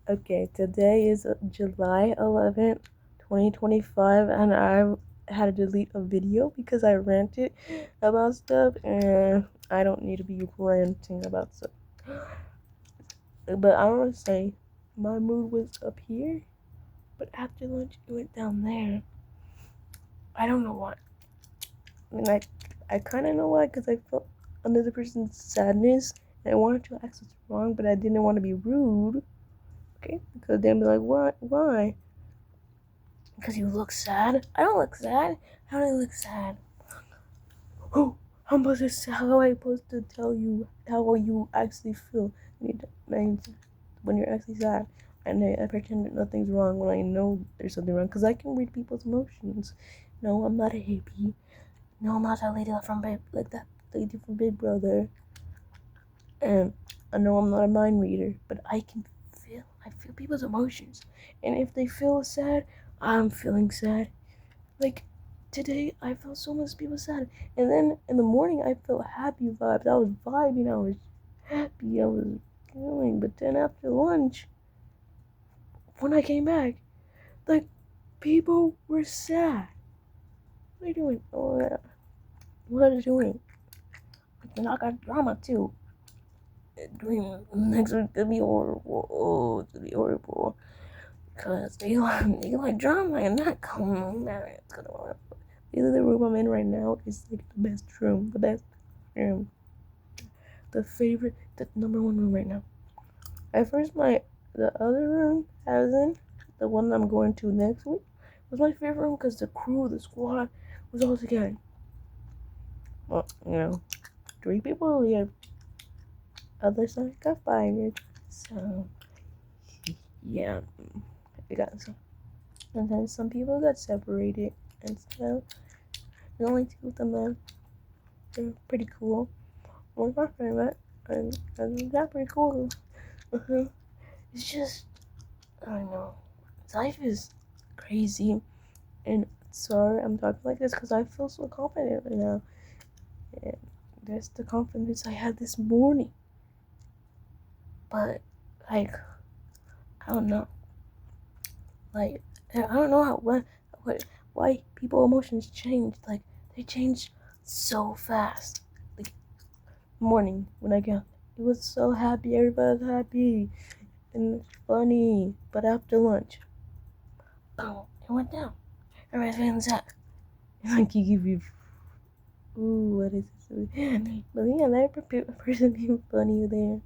Okay, today is July 11th, 2025, and I had to delete a video because I ranted about stuff, and I don't need to be ranting about stuff. But I want to say my mood was up here, but after lunch it went down there. I don't know why. I mean, I kind of know why, because I felt another person's sadness, and I wanted to ask what's wrong, but I didn't want to be rude. Okay, because they'd be like, "What? Why?" Because you look sad. I don't look sad. How do I look sad? Oh, how am I supposed to, how am I supposed to tell you how you actually feel when you're actually sad? And I pretend that nothing's wrong when I know there's something wrong, because I can read people's emotions. No, I'm not a hippie. No, I'm not that lady from that lady from Big Brother. And I know I'm not a mind reader, but I feel people's emotions. And if they feel sad, I'm feeling sad. Like today, I felt so much people sad, and then in the morning, I felt happy vibes. I was vibing. I was happy. I was feeling. But then after lunch, when I came back, like people were sad. What are you doing? Oh, yeah. What are you doing? And I got drama too. Doing next week gonna be horrible. Oh, it's gonna be horrible. Cause they like drama and not come. It's gonna work. Either the room I'm in right now is like the best room, room, the number one room right now. At first, the other room I was in, the one I'm going to next week, was my favorite room because the crew, the squad, was all together. Well, three people leave. Other side got fired, so yeah, we got some. And then some people got separated and stuff. There's only two of them left. They're pretty cool. One of my favorite, and they're pretty cool. It's just, I don't know. Life is crazy, and sorry I'm talking like this because I feel so confident right now. And that's the confidence I had this morning. But, like, I don't know. Like, I don't know why people emotions change. Like, they change so fast. Like, morning when I got, it was so happy, everybody was happy and funny. But after lunch, boom, it went down. Everybody's feeling sad. Like, you give you, ooh, what is this? But yeah, that person being funny there.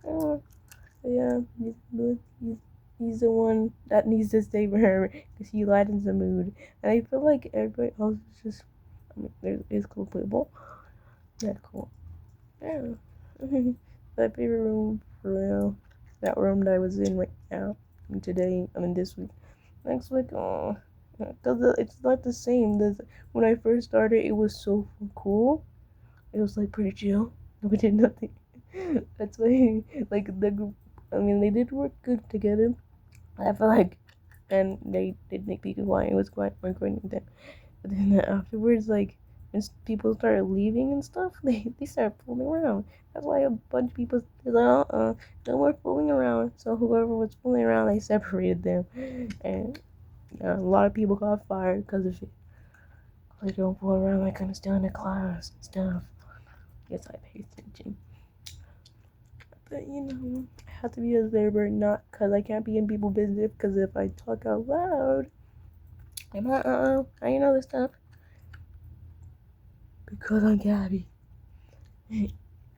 Oh, yeah, he's the one that needs to stay for her because he lightens the mood. And I feel like everybody else is just, I mean, it's cool people. Yeah, cool. Yeah. My favorite room for real. That room that I was in right now. And today, I mean, this week. Next week, oh, because it's not the same. When I first started, it was so cool. It was like pretty chill. We did nothing. That's why, like the group. I mean, they did work good together. I feel like, and they did make people quiet. It was quite recording them. But then afterwards, like when people started leaving and stuff, they started fooling around. That's why a bunch of people said, no more fooling around. So whoever was fooling around, they separated them, and a lot of people got fired because of it. Like don't fool around like I'm still in the class and stuff. Yes, I pay attention. But I have to be observer, not because I can't be in people's business. Because if I talk out loud, I'm like, I know this stuff. Because I'm Gabby.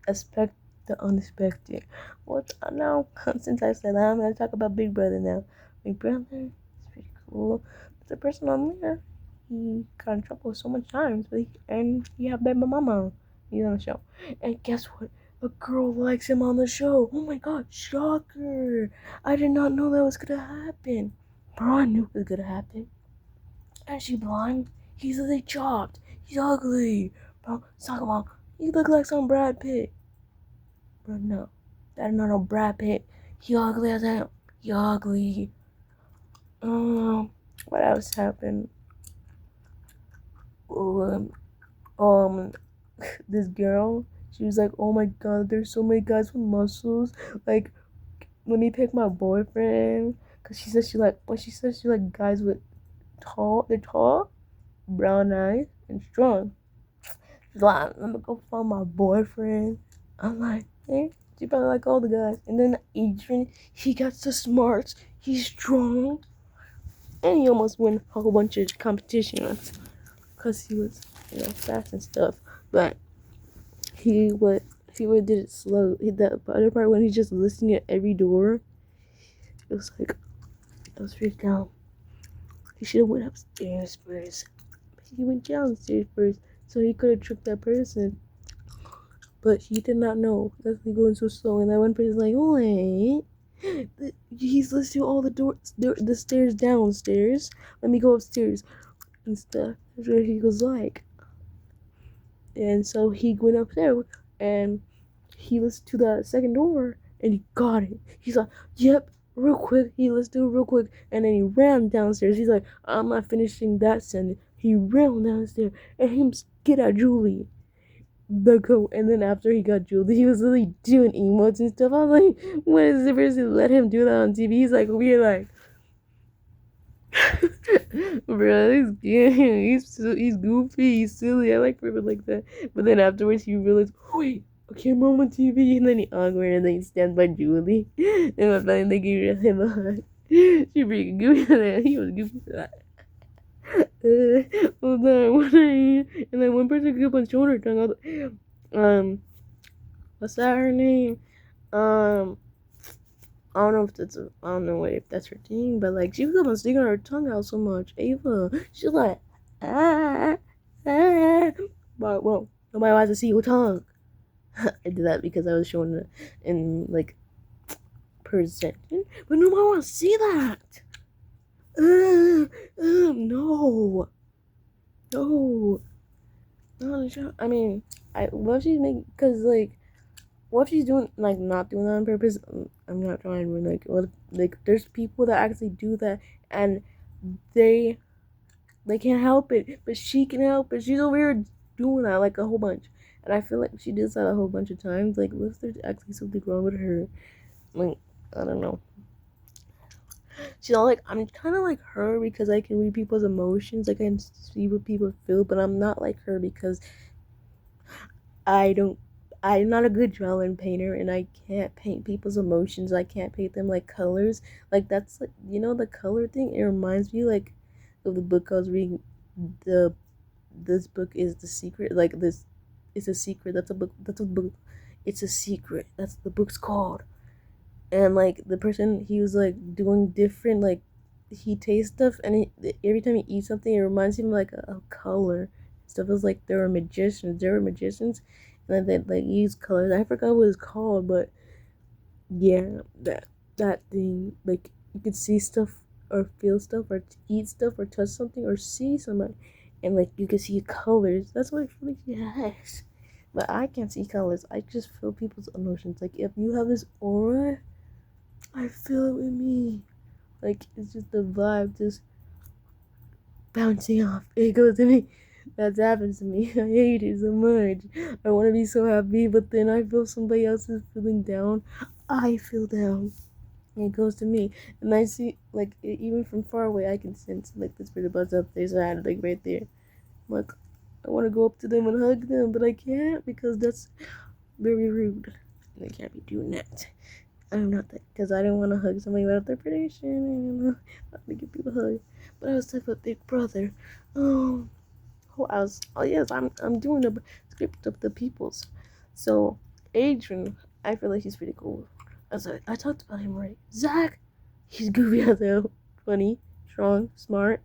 Expect the unexpected. What now? Since I said that, I'm gonna talk about Big Brother now. Big Brother is pretty cool. But the person on there, he got in trouble so much times, and he had baby mama. He's on the show, and guess what? A girl likes him on the show. Oh my god, shocker! I did not know that was gonna happen. Bro, I knew it was gonna happen. And she blind? He's really chopped. He's ugly. Bro, talk about. He look like some Brad Pitt. Bro, no. That not no Brad Pitt. He ugly as hell. He ugly. What else happened? Um, um, this girl, she was like, oh my god, there's so many guys with muscles. Like, let me pick my boyfriend. Cause she says she like, when she says she like guys with they're tall, brown eyes, and strong. She's like, let me go find my boyfriend. I'm like, hey, she probably like all the guys. And then Adrian, he got the smarts. He's strong. And he almost won a whole bunch of competitions. Because he was, fast and stuff. But he would did it slow. The other part when he's just listening at every door, it was like, it was pretty dumb. He should have went upstairs first. He went downstairs first, so he could have tricked that person. But he did not know. That's why going so slow. And that one person's like, wait. He's listening to all the stairs downstairs. Let me go upstairs and stuff. That's what he was like. And so he went up there and he listened to the second door and he got it. He's like, yep, real quick. He listened to it real quick. And then he ran downstairs. He's like, I'm not finishing that sentence. He ran downstairs and him get at Julie. The go, and then after he got Julie, he was really doing emotes and stuff. I was like, what is the person let him do that on TV? He's like, we're like, bro, he's goofy, he's silly. I like people like that. But then afterwards, he realized, wait, okay, I'm on TV, and then he awkward, and then he stands by Julie, and then they gave him a hug. She freaking goofy. He was goofy for that. Hold on, and then one person grew up on shoulder tongue. I was like, what's that her name? I don't know if I don't know if that's her thing, but like she was up on sticking her tongue out so much. Ava, she's like, ah, ah, but well, nobody wants to see your tongue. I did that because I was showing it in like percent, but nobody wants to see that. No, no, no. I mean, what she's making, cause like, what she's doing, like not doing that on purpose. I'm not trying to like there's people that actually do that, and they can't help it, but she can help it. She's over here doing that like a whole bunch, and I feel like she does that a whole bunch of times. Like, what if there's actually something wrong with her? Like, I don't know. She's all like, I'm kind of like her because I can read people's emotions. Like, I can see what people feel, but I'm not like her because I don't. I'm not a good drawing painter, and I can't paint people's emotions. I can't paint them like colors. Like that's like the color thing. It reminds me like of the book I was reading. The This book is the secret. Like this is a secret. That's a book. That's a book. It's a secret. That's the book's called. And like the person, he was like doing different like he tastes stuff, and every time he eats something, it reminds him like a color. Stuff is like there were magicians. There were magicians, and then they like use colors. I forgot what it's called, but yeah, that thing like you could see stuff or feel stuff or eat stuff or touch something or see somebody, and like you can see colors. That's what it really has. But I can't see colors. I just feel people's emotions. Like if you have this aura, I feel it with me. Like it's just the vibe just bouncing off. It goes to me. That's happened to me. I hate it so much. I want to be so happy, but then I feel somebody else is feeling down. I feel down. And it goes to me, and I see like even from far away, I can sense like this pretty buzz up there. So I had like right there. I'm like I want to go up to them and hug them, but I can't because that's very rude. And I can't be doing that. I'm not that because I don't want to hug somebody without their permission. Not to give people a hug. But I was talking about Big Brother. Oh, yes, I'm doing the script of the peoples. So Adrian, I feel like he's pretty cool. I talked about him already. Zach, he's goofy as hell, funny, strong, smart.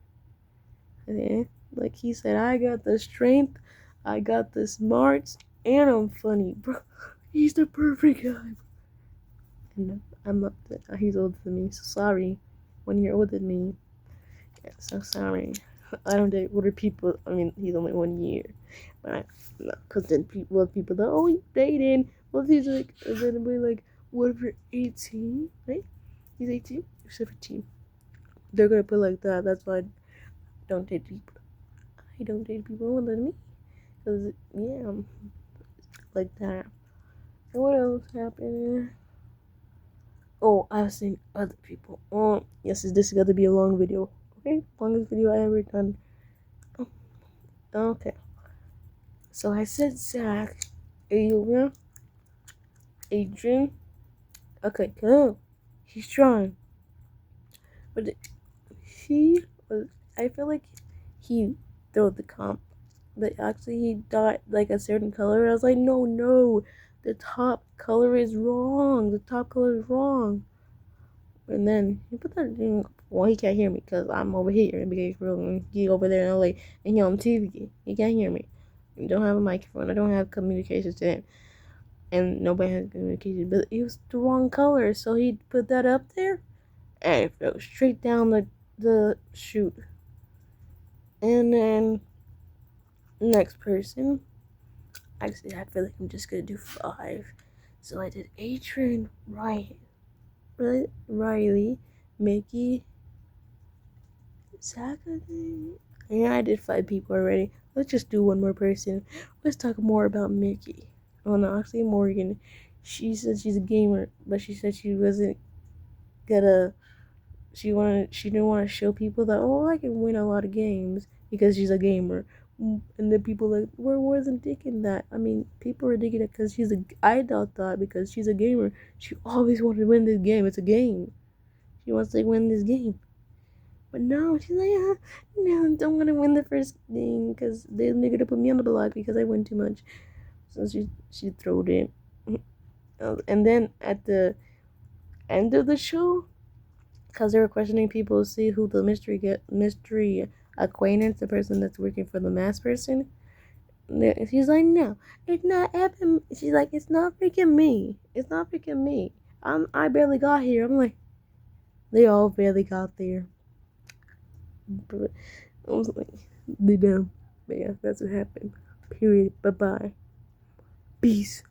And like he said, I got the strength, I got the smarts, and I'm funny, bro. He's the perfect guy. And I'm not. He's older than me, so sorry. 1 year older than me. Yeah, so sorry. I don't date older people. I mean, he's only 1 year, but because then people that he's dating. Well, he's like, and then we're like, what if you're 18, right? He's 18, you're 17. They're gonna put like that. That's why I don't date people. I don't date people older than me, cause yeah, I'm like that. And what else happened? Oh, I've seen other people. Yes, this is gonna be a long video. Okay, longest video I ever done. Oh, okay. So I said Zach, Ayla, Adrian. Okay, go. He's trying, but he was. I feel like he threw the comp, but actually he got like a certain color. I was like, no, no, the top color is wrong. The top color is wrong. And then he put that in. Well, he can't hear me because I'm over here in Big Room and he over there in LA and he on TV. He can't hear me. I don't have a microphone. I don't have communications to him. And nobody has communication. But it was the wrong color, so he put that up there and it fell straight down the chute. And then next person. Actually, I feel like I'm just gonna do 5. So I did Adrian, Riley, Mickey, Zach, I think. Yeah, I did 5 people already. Let's just do one more person. Let's talk more about Mickey. Oh no, actually Morgan. She said she's a gamer, but she said she wasn't gonna. She didn't want to show people that I can win a lot of games because she's a gamer. And then people like wasn't thinking that. I mean, people were thinking that because she's a. I thought that because she's a gamer, she always wanted to win this game. It's a game. She wants to win this game. But no, she's like, no, I don't want to win the first thing because they're gonna put me on the block because I win too much. So she throwed it, and then at the end of the show, because they were questioning people to see who the mystery acquaintance, the person that's working for the mask person. She's like, no, it's not Evan. She's like, it's not freaking me. It's not freaking me. I barely got here. I'm like, they all barely got there. But I was like, they dumb. But yeah, that's what happened. Period. Bye bye. Peace.